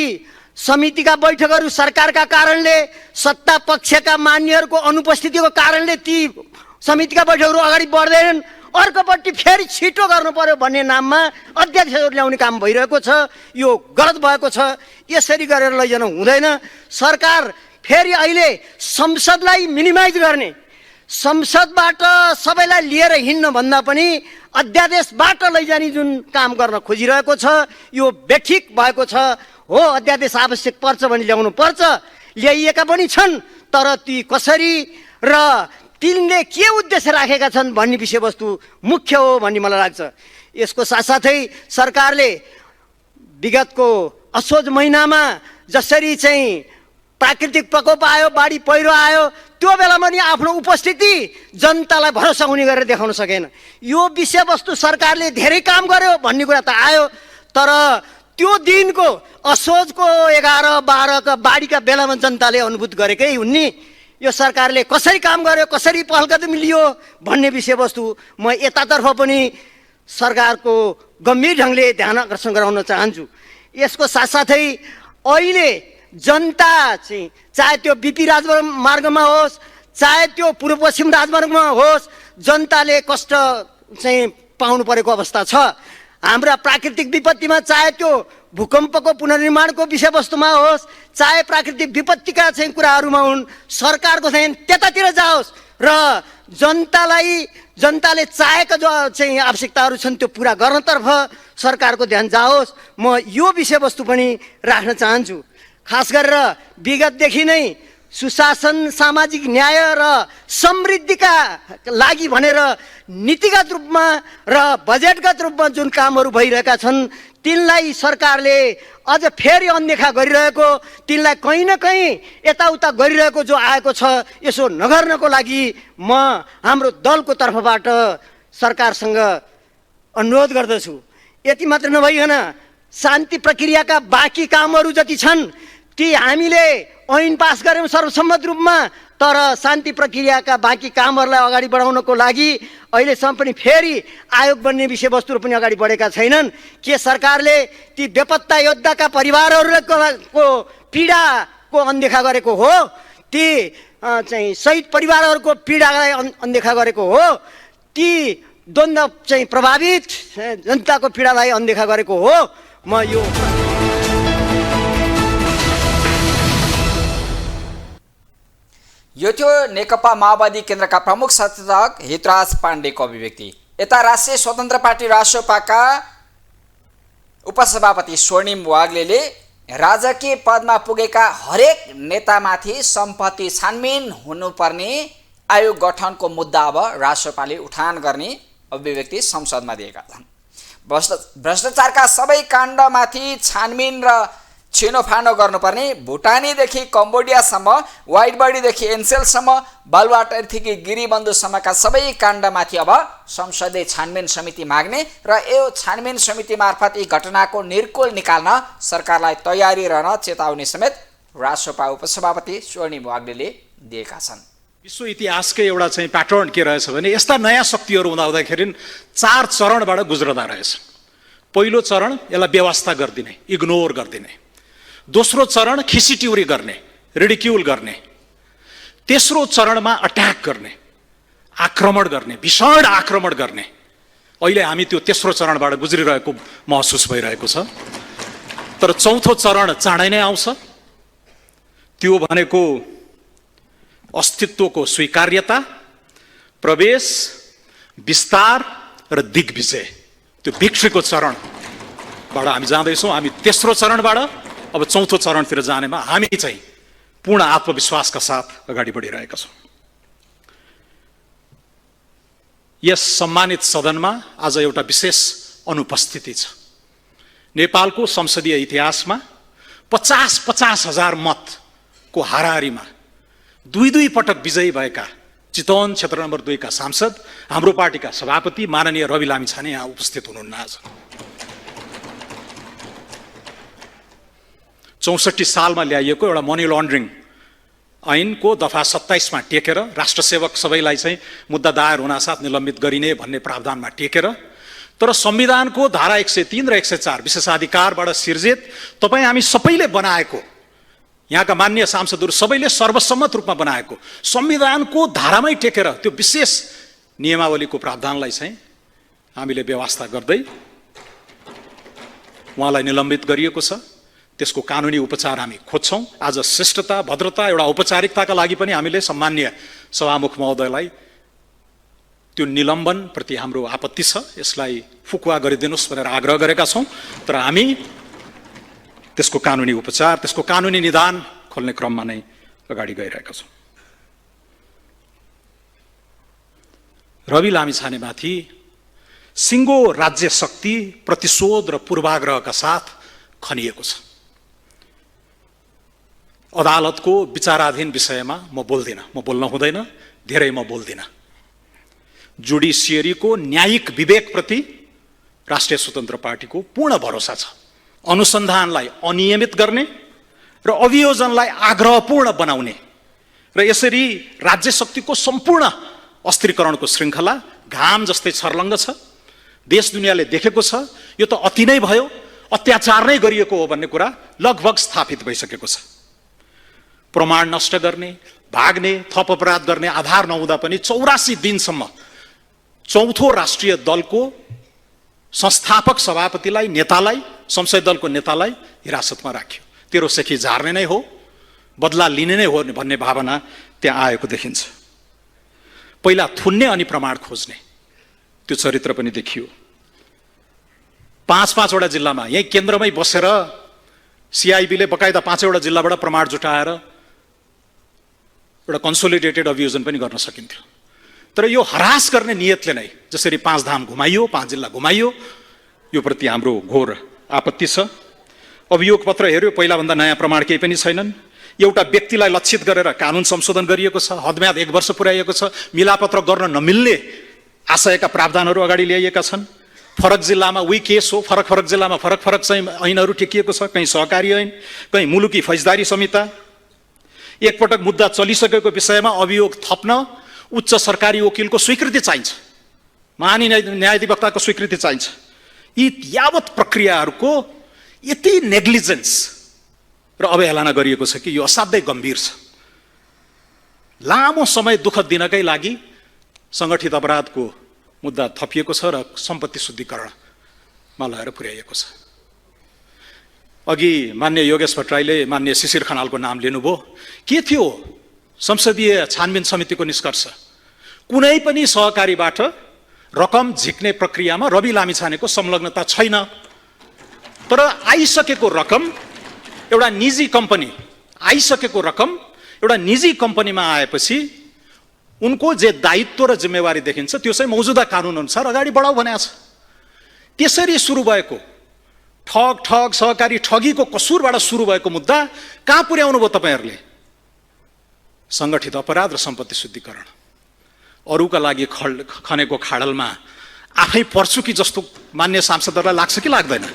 समितिका बैठकहरू सरकारका कारणले, सत्ता पक्षका मान्यहरूको अनुपस्थितिको कारणले ती समितिका बैठकहरू अगाडि बढ्दैनन्। अर्कोपट्टि फेरि छिटो गर्नु पर्यो भन्ने नाममा अध्यादेशहरू ल्याउने काम भइरहेको छ। यो गलत भएको छ। यसरी गरेर लैजानु हुँदैन। सरकार फेरि अहिले संसदलाई मिनिमाइज गर्ने, संसदबाट सबैलाई लिएर हिँड्न भन्दा पनि अध्यादेशबाट लैजाने जुन काम गर्न खोजिरहेको छ यो बेठिक भएको छ। हो, अध्यादेश आवश्यक पर्छ भने ल्याउनु पर्छ, ल्याइएका पनि छन्। तर ती कसरी र तिनले के उद्देश्य राखेका छन् भन्ने विषयवस्तु मुख्य हो भन्ने मलाई लाग्छ। यसको साथसाथै सरकारले विगतको असोज महिनामा जसरी चाहिँ प्राकृतिक प्रकोप आयो, बाढी पहिरो आयो, त्यो बेलामा पनि आफ्नो उपस्थिति जनतालाई भरोसा हुने गरेर देखाउन सकेन। यो विषयवस्तु सरकारले धेरै काम गर्यो भन्ने कुरा त आयो। तर त्यो दिनको असोजको 11-12 का बाढीका बेलामा जनताले अनुभूत गरेकै हुन् नि। यो सरकारले कसरी काम गर्यो, कसरी पहल कदमी लियो भन्ने विषयवस्तु म यतातर्फ पनि सरकारको गम्भीर ढङ्गले ध्यान आकर्षण गराउन चाहन्छु। यसको साथसाथै अहिले जनता चाहिँ चाहे त्यो बिपी राजमार्गमा होस्, चाहे त्यो पूर्व पश्चिम राजमार्गमा होस्, जनताले कष्ट चाहिँ पाउनु परेको अवस्था छ। हाम्रा प्राकृतिक विपत्तिमा चाहे त्यो भूकम्पको पुनर्निर्माणको विषयवस्तुमा होस्, चाहे प्राकृतिक विपत्तिका चाहिँ कुराहरूमा हुन्, सरकारको ध्यान त्यतातिर जाओस् र जनताले चाहेका जो चाहिँ आवश्यकताहरू छन् त्यो पुरा गर्नतर्फ सरकारको ध्यान जाओस्। म यो विषयवस्तु पनि राख्न चाहन्छु। खास गरेर विगतदेखि नै सुशासन, सामाजिक न्याय र समृद्धिका लागि भनेर नीतिगत रूपमा र बजेटगत रूपमा जुन कामहरू भइरहेका छन् तिनलाई सरकारले अझ फेरि अनदेखा गरिरहेको, तिनलाई कहीँ न कहीँ यताउता गरिरहेको जो आएको छ, यसो नगर्नको लागि म हाम्रो दलको तर्फबाट सरकारसँग अनुरोध गर्दछु। यति मात्र नभइकन शान्ति प्रक्रियाका बाँकी कामहरू जति छन् ती हामीले ऐन पास गऱ्यौँ सर्वसम्मत रूपमा। तर शान्ति प्रक्रियाका बाँकी कामहरूलाई अगाडि बढाउनको लागि अहिलेसम्म पनि फेरि आयोग बन्ने विषयवस्तुहरू पनि अगाडि बढेका छैनन्। के सरकारले ती बेपत्ता योद्धाका परिवारहरूको पीडाको अनदेखा गरेको हो? ती चाहिँ शहीद परिवारहरूको पीडालाई अनदेखा गरेको हो? ती द्वन्द्व चाहिँ प्रभावित जनताको पीडालाई अनदेखा गरेको हो? म यो यो थियो नेकपा माओवादी केन्द्रका प्रमुख सचेतक हितराज पाण्डेको अभिव्यक्ति। यता राष्ट्रिय स्वतन्त्र पार्टी रासोपाका उपसभापति स्वर्णिम वाग्लेले राजकीय पदमा पुगेका हरेक नेतामाथि सम्पत्ति छानबिन हुनुपर्ने आयोग गठनको मुद्दा अब रासोपाले उठान गर्ने अभिव्यक्ति संसदमा दिएका छन्। भ्रष्टाचारका सबै काण्डमाथि छानबिन र छिनोफानो गर्नुपर्ने भुटानीदेखि कम्बोडियासम्म, वाइट बडीदेखि एनसेलसम्म, बालुवाटारदेखि गिरिबन्धुसम्मका सबै काण्डमाथि अब संसदीय छानबिन समिति माग्ने र यो छानबिन समिति मार्फत यी घटनाको निर्कुल निकाल्न सरकारलाई तयारी रहन चेतावनी समेत रासोपा उपसभापति स्वर्णिम वाग्लेले दिएका छन्। विश्व इतिहासकै एउटा चाहिँ प्याटर्न के रहेछ भने यस्ता नयाँ शक्तिहरू हुँदाहुँदाखेरि 4 चरणबाट गुज्रदा रहेछ। पहिलो चरण यसलाई व्यवस्था गरिदिने, इग्नोर गरिदिने। दोस्रो चरण खिसिट्युरी गर्ने, रिडिक्युल गर्ने। तेस्रो चरणमा अट्याक गर्ने, आक्रमण गर्ने, भीषण आक्रमण गर्ने। अहिले हामी त्यो तेस्रो चरणबाट गुज्रिरहेको महसुस भइरहेको छ। तर चौथो चरण चाँडै नै आउँछ। त्यो भनेको अस्तित्वको स्वीकार्यता, प्रवेश, विस्तार र दिग्विजय। त्यो भिक्ट्रीको चरणबाट हामी जाँदैछौँ। हामी तेस्रो चरणबाट अब चौथो चरणतिर जानेमा हामी चाहिँ पूर्ण आत्मविश्वासका साथ अगाडि बढिरहेका छौँ। यस सम्मानित सदनमा आज एउटा विशेष अनुपस्थिति छ। नेपालको संसदीय इतिहासमा 50-50 हजार मतको हाराहारीमा दुई पटक विजयी भएका चितवन क्षेत्र नम्बर 2 का सांसद हाम्रो पार्टीका सभापति माननीय रवि लामिछाने यहाँ उपस्थित हुनुहुन्न। आज 64 सालमा ल्याइएको एउटा मनी लन्ड्रिङ ऐनको दफा 27 मा टेकेर राष्ट्रसेवक सबैलाई चाहिँ मुद्दा दायर हुनासाथ निलम्बित गरिने भन्ने प्रावधानमा टेकेर, तर संविधानको धारा 103 र 104 विशेषाधिकारबाट सिर्जित तपाईँ हामी सबैले बनाएको, यहाँका मान्य सांसदहरू सबैले सर्वसम्मत रूपमा बनाएको संविधानको धारामै टेकेर त्यो विशेष नियमावलीको प्रावधानलाई चाहिँ हामीले व्यवस्था गर्दै उहाँलाई निलम्बित गरिएको छ। त्यसको कानुनी उपचार हामी खोज्छौँ। आज शिष्टता, भद्रता, एउटा औपचारिकताका लागि पनि हामीले सम्मान्य सभामुख महोदयलाई त्यो निलम्बन प्रति हाम्रो आपत्ति छ, यसलाई फुकुवा गरिदिनुहोस् भनेर आग्रह गरेका छौँ। तर हामी त्यसको कानुनी उपचार, त्यसको कानुनी निदान खोल्ने क्रममा नै अगाडि गइरहेका छौँ। रवि लामिछानेमाथि सिङ्गो राज्य शक्ति प्रतिशोध र पूर्वाग्रहका साथ खनिएको छ। अदालतको विचाराधीन विषयमा म बोल्दिनँ, म बोल्न हुँदैन, धेरै म बोल्दिनँ। जुडिसियरीको न्यायिक विवेकप्रति राष्ट्रिय स्वतन्त्र पार्टीको पूर्ण भरोसा छ। अनुसन्धानलाई अनियमित गर्ने र अभियोजनलाई आग्रहपूर्ण बनाउने र यसरी राज्य शक्तिको सम्पूर्ण अस्थिरीकरणको श्रृङ्खला घाम जस्तै छर्लङ्ग छ। देश दुनियाँले देखेको छ यो त अति नै भयो, अत्याचार नै गरिएको हो भन्ने कुरा लगभग स्थापित भइसकेको छ। प्रमाण नष्ट गर्ने, भाग्ने, थप अपराध गर्ने आधार नहुँदा पनि 84 दिनसम्म चौथो राष्ट्रिय दलको संस्थापक सभापतिलाई, नेतालाई, संसदीय दलको नेतालाई हिरासतमा राख्यो। तेरो सेखी झार्ने नै हो, बदला लिने नै हो भन्ने भावना त्यहाँ आएको देखिन्छ। पहिला थुन्ने अनि प्रमाण खोज्ने त्यो चरित्र पनि देखियो। 5-5वटा जिल्लामा यही केन्द्रमै बसेर सिआइबीले बकाइदा 5वटा जिल्लाबाट प्रमाण जुटाएर एउटा कन्सोलिडेटेड अभियोजन पनि गर्न सकिन्थ्यो। तर यो हरास गर्ने नियतले नै जसरी 5 धाम घुमाइयो, 5 जिल्ला घुमाइयो, यो प्रति हाम्रो घोर आपत्ति छ। अभियोग पत्र हेऱ्यो, पहिलाभन्दा नयाँ प्रमाण केही पनि छैनन्। एउटा व्यक्तिलाई लक्षित गरेर कानुन संशोधन गरिएको छ, हदम्याद 1 वर्ष पुर्याइएको छ, मिलापत्र गर्न नमिल्ने आशयका प्रावधानहरू अगाडि ल्याइएका छन्। फरक जिल्लामा उही केस हो, फरक जिल्लामा फरक चाहिँ ऐनहरू टेकिएको छ, कहीँ सहकारी ऐन, कहीँ मुलुकी फौजदारी संहिता। एकपटक मुद्दा चलिसकेको विषयमा अभियोग थप्न उच्च सरकारी वकिलको स्वीकृति चाहिन्छ, महानी न्यायाधिवक्ताको स्वीकृति चाहिन्छ। यी यावत प्रक्रियाहरूको यति नेग्लिजेन्स र अवहेलना गरिएको छ कि यो असाध्यै गम्भीर छ। लामो समय दुःख दिनकै लागि सङ्गठित अपराधको मुद्दा थपिएको छ र सम्पत्ति शुद्धिकरणमा लगेर पुर्याइएको छ। अघि मान्य योगेश भट्टराईले मान्य शिशिर खनालको नाम लिनुभयो। के थियो संसदीय छानबिन समितिको निष्कर्ष? कुनै पनि सहकारीबाट रकम झिक्ने प्रक्रियामा रवि लामिछानेको संलग्नता छैन। तर आइसकेको रकम एउटा निजी कम्पनी एउटा निजी कम्पनीमा आएपछि उनको जे दायित्व र जिम्मेवारी देखिन्छ त्यो चाहिँ मौजुदा कानुन अनुसार अगाडि बढाउ भनेको छ। त्यसरी सुरु भएको ठग सहकारी ठगीको कसुरबाट सुरु भएको मुद्दा कहाँ पुर्याउनु भयो तपाईँहरूले? सङ्गठित अपराध र सम्पत्ति शुद्धिकरण। अरूका लागि खनेको खाडलमा आफै पर्छु कि जस्तो मान्य सांसदहरूलाई लाग्छ कि लाग्दैन?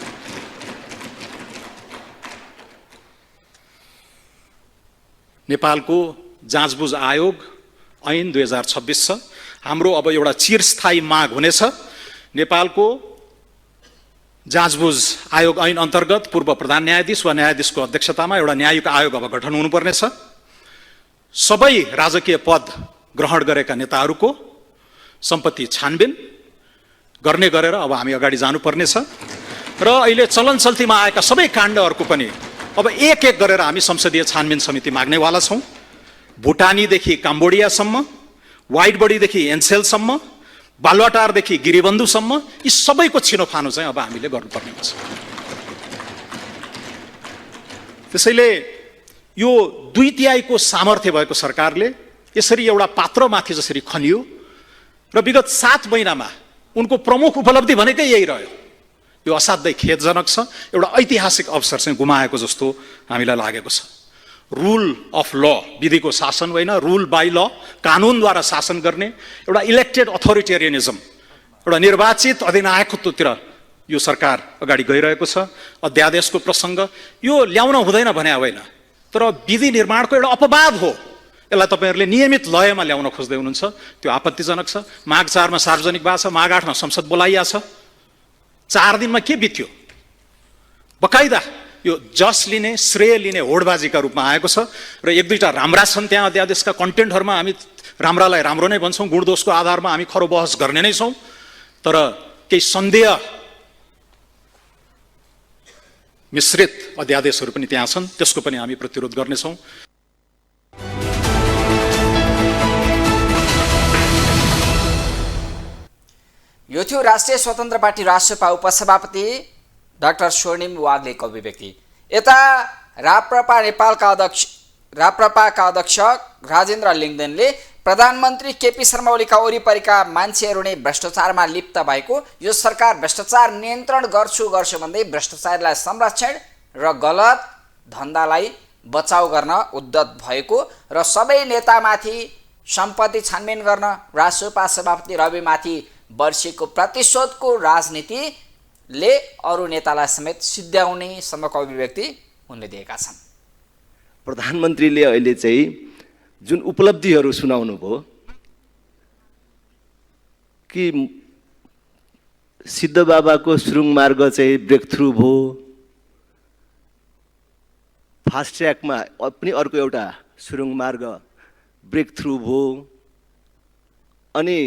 नेपालको जाँचबुझ आयोग ऐन 2026 छ। हाम्रो अब एउटा चिरस्थायी माग हुनेछ। नेपालको जाँचबुझ आयोग ऐन अन्तर्गत पूर्व प्रधान न्यायाधीश वा न्यायाधीशको अध्यक्षतामा एउटा न्यायिक आयोग अब गठन हुनुपर्नेछ। सबै राजकीय पद ग्रहण गरेका नेताहरूको सम्पत्ति छानबिन गर्ने गरेर अब हामी अगाडि जानुपर्नेछ। र अहिले चलन चल्तीमा आएका सबै काण्डहरूको पनि अब एक एक गरेर हामी संसदीय छानबिन समिति माग्नेवाला छौँ। भुटानीदेखि काम्बोडियासम्म, वाइट बडीदेखि एन्सेलसम्म, बालुवाटारदेखि गिरिबन्धुसम्म यी सबैको छिनोफानो चाहिँ अब हामीले गर्नुपर्ने हुन्छ। त्यसैले यो 2/3 सामर्थ्य भएको सरकारले यसरी एउटा पात्रमाथि जसरी खनियो र विगत 7 महिनामा उनको प्रमुख उपलब्धि भनेकै यही रह्यो, यो असाध्यै खेदजनक छ। एउटा ऐतिहासिक अवसर चाहिँ गुमाएको जस्तो हामीलाई लागेको छ। रुल अफ ल, विधिको शासन होइन, रुल बाई ल, कानुनद्वारा शासन गर्ने एउटा इलेक्टेड अथोरिटेरियनिजम, एउटा निर्वाचित अधिनायकत्वतिर यो सरकार अगाडि गइरहेको छ। अध्यादेशको प्रसङ्ग यो ल्याउन हुँदैन भने होइन, तर विधि निर्माणको एउटा अपवाद हो। यसलाई तपाईँहरूले नियमित लयमा ल्याउन खोज्दै हुनुहुन्छ, त्यो आपत्तिजनक छ। माघ 4 मा सार्वजनिक भएको छ, माघ 8 मा संसद बोलाइया छ। 4 दिनमा के बित्यो? बकाइदा यो जस लिने, श्रेय लिने होडबाजीका रूपमा आएको छ। र एक दुईटा राम्रा छन् त्यहाँ अध्यादेशका कन्टेन्टहरूमा, हामी राम्रालाई राम्रो नै भन्छौँ, गुणदोषको आधारमा हामी खरो बहस गर्ने नै छौँ। तर केही सन्देह मिश्रित अध्यादेशहरू पनि त्यहाँ छन्, त्यसको पनि हामी प्रतिरोध गर्नेछौँ। यो थियो राष्ट्रिय स्वतन्त्र पार्टी राष्ट्रपा उपसभापति डाक्टर स्वर्णिम वाग्लेको अभिव्यक्ति। यता राप्रपाका अध्यक्ष राजेन्द्र लिङ्गदेनले प्रधानमन्त्री केपी शर्मा ओलीका वरिपरिका मान्छेहरू नै भ्रष्टाचारमा लिप्त भएको, यो सरकार भ्रष्टाचार नियन्त्रण गर्छु भन्दै भ्रष्टाचारीलाई संरक्षण र गलत धन्दालाई बचाउ गर्न उद्यत भएको र सबै नेतामाथि सम्पत्ति छानबिन गर्न राष्ट्रपा सभापति रविमाथि वर्षीको प्रतिशोधको राजनीतिले अरू नेतालाई समेत सिद्ध्याउने सम्मको अभिव्यक्ति उनले दिएका छन्। प्रधानमन्त्रीले अहिले चाहिँ जुन उपलब्धिहरू सुनाउनु भयो कि सिद्ध बाबाको सुरुङ मार्ग चाहिँ ब्रेक थ्रु भयो, फास्ट ट्र्याकमा पनि अर्को एउटा सुरुङ मार्ग ब्रेक थ्रु भयो, अनि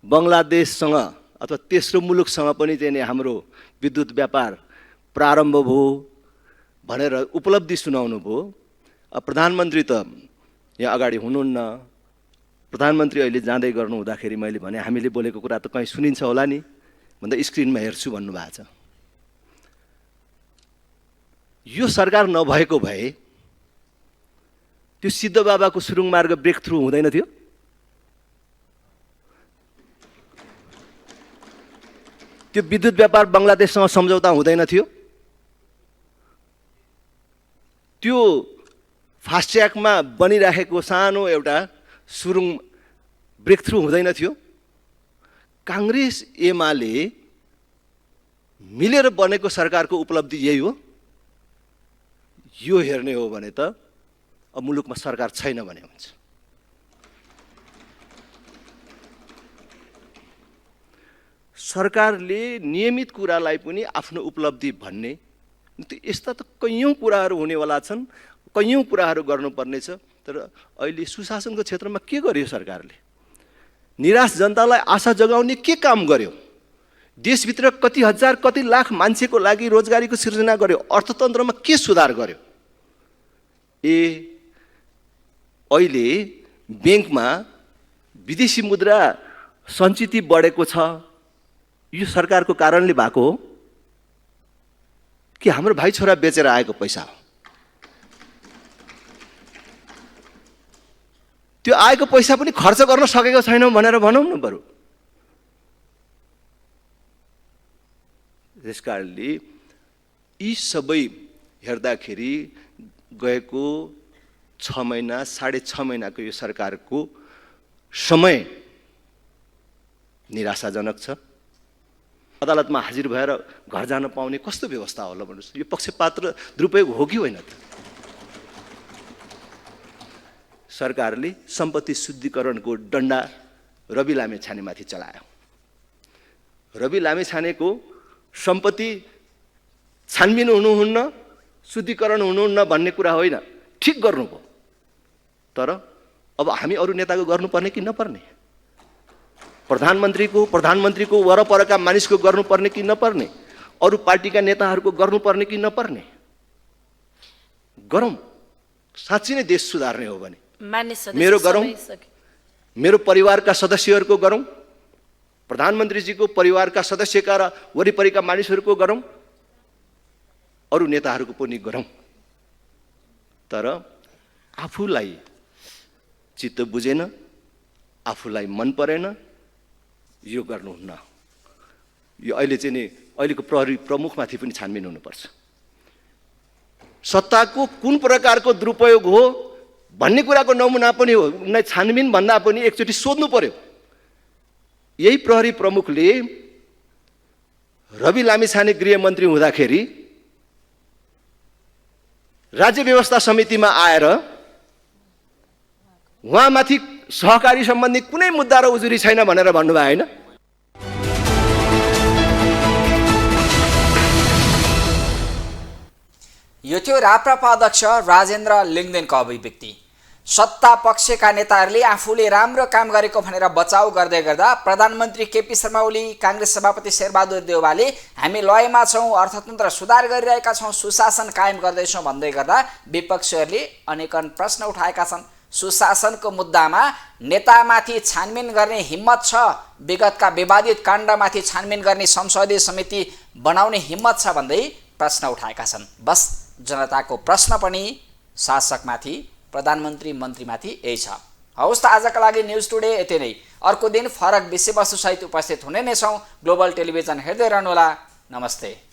बङ्गलादेशसँग अथवा तेस्रो मुलुकसँग पनि चाहिँ हाम्रो विद्युत व्यापार प्रारम्भ भयो भनेर उपलब्धि सुनाउनु भयो। प्रधानमन्त्री त यहाँ अगाडि हुनुहुन्न, प्रधानमन्त्री अहिले जाँदै गर्नु हुँदाखेरि मैले भने हामीले बोलेको कुरा त कहीँ सुनिन्छ होला नि भन्दा स्क्रिनमा हेर्छु भन्नुभएको छ। यो सरकार नभएको भए त्यो सिद्ध बाबाको सुरुङ मार्ग ब्रेक थ्रु हुँदैन थियो। त्यो विद्युत व्यापार बङ्गलादेशसँग सम्झौता हुँदैन थियो। त्यो फास्ट ट्र्याकमा बनिराखेको सानो एउटा सुरुङ ब्रेक थ्रु हुँदैन थियो। काङ्ग्रेस एमाले मिलेर बनेको सरकारको उपलब्धि यही हो। यो हेर्ने हो भने त अब मुलुकमा सरकार छैन भने हुन्छ। सरकारले नियमित कुरालाई पनि आफ्नो उपलब्धि भन्ने, यस्ता त कैयौँ कुराहरू हुनेवाला छन्, कैयौँ कुराहरू गर्नुपर्ने छ। तर अहिले सुशासनको क्षेत्रमा के गर्यो सरकारले? निराश जनतालाई आशा जगाउने के काम गर्यो? देशभित्र कति हजार कति लाख मान्छेको लागि रोजगारीको सिर्जना गर्यो? अर्थतन्त्रमा के सुधार गर्यो? अहिले ब्याङ्कमा विदेशी मुद्रा सञ्चित बढेको छ, यो सरकारको कारणले भएको हो कि हाम्रो भाइ छोरा बेचेर आएको पैसा हो? त्यो आएको पैसा पनि खर्च गर्न सकेको छैनौँ भनेर भनौँ न बरु। त्यसकारणले यी सबै हेर्दाखेरि गएको 6 महिना 6.5 महिनाको यो सरकारको समय निराशाजनक छ। अदालतमा हाजिर भएर घर जान पाउने कस्तो व्यवस्था होला भन्नुहोस्? यो पक्षपात र दुरुपयोग हो कि होइन त? सरकारले सम्पत्ति शुद्धिकरणको डन्डा रवि लामेछानेमाथि चलायो। रवि लामेछानेको सम्पत्ति छानबिन हुनुहुन्न, शुद्धिकरण हुनुहुन्न भन्ने कुरा होइन, ठिक गर्नुभयो। तर अब हामी अरू नेताको गर्नुपर्ने कि नपर्ने? प्रधानमन्त्रीको वरपरका मानिसको गर्नुपर्ने कि नपर्ने? अरू पार्टीका नेताहरूको गर्नुपर्ने कि नपर्ने? गरौँ, साँच्चै नै देश सुधार्ने हो भने मान्य सदस्य मेरो गरौँ, समय सकियो। मेरो परिवारका सदस्यहरूको गरौँ, प्रधानमन्त्रीजीको परिवारका सदस्यका र वरिपरिका मानिसहरूको गरौँ, अरू नेताहरूको पनि गरौँ। तर आफूलाई चित्त बुझेन, आफूलाई मन परेन, यो गर्नुहुन्न। यो अहिले चाहिँ नि अहिलेको प्रहरी प्रमुखमाथि पनि छानबिन हुनुपर्छ। सत्ताको कुन प्रकारको दुरुपयोग हो भन्ने कुराको नमुना पनि हो। उनलाई छानबिन भन्दा पनि एकचोटि सोध्नु पर्यो। यही प्रहरी प्रमुखले रवि लामिछाने गृहमन्त्री हुँदाखेरि राज्य व्यवस्था समितिमा आएर उहाँमाथि सहकारी सम्बन्धी कुनै मुद्दा र उजुरी छैन भनेर भन्नुभयो होइन? यो थियो राप्रपा अध्यक्ष राजेन्द्र लिङ्गदेनको अभिव्यक्ति। सत्ता पक्षका नेताहरूले आफूले राम्रो काम गरेको भनेर बचाउ गर्दै गर्दा प्रधानमन्त्री केपी शर्मा ओली, काङ्ग्रेस सभापति शेरबहादुर देउवाले हामी लयमा छौँ, अर्थतन्त्र सुधार गरिरहेका छौँ, सुशासन कायम गर्दैछौँ भन्दै गर्दा विपक्षीहरूले अनेकन प्रश्न उठाएका छन्। सुशासनको मुद्दामा नेतामाथि छानबिन गर्ने हिम्मत छ, विगतका विवादित काण्डमाथि छानबिन गर्ने संसदीय समिति बनाउने हिम्मत छ भन्दै प्रश्न उठाएका छन्। बस जनताको प्रश्न पनि शासकमाथि, प्रधानमन्त्री मन्त्रीमाथि यही छ। हवस् त आजका लागि न्युज टुडे यति नै। अर्को दिन फरक विषयवस्तुसहित उपस्थित हुने नै छौँ। ग्लोबल टेलिभिजन हेर्दै रहनुहोला। नमस्ते।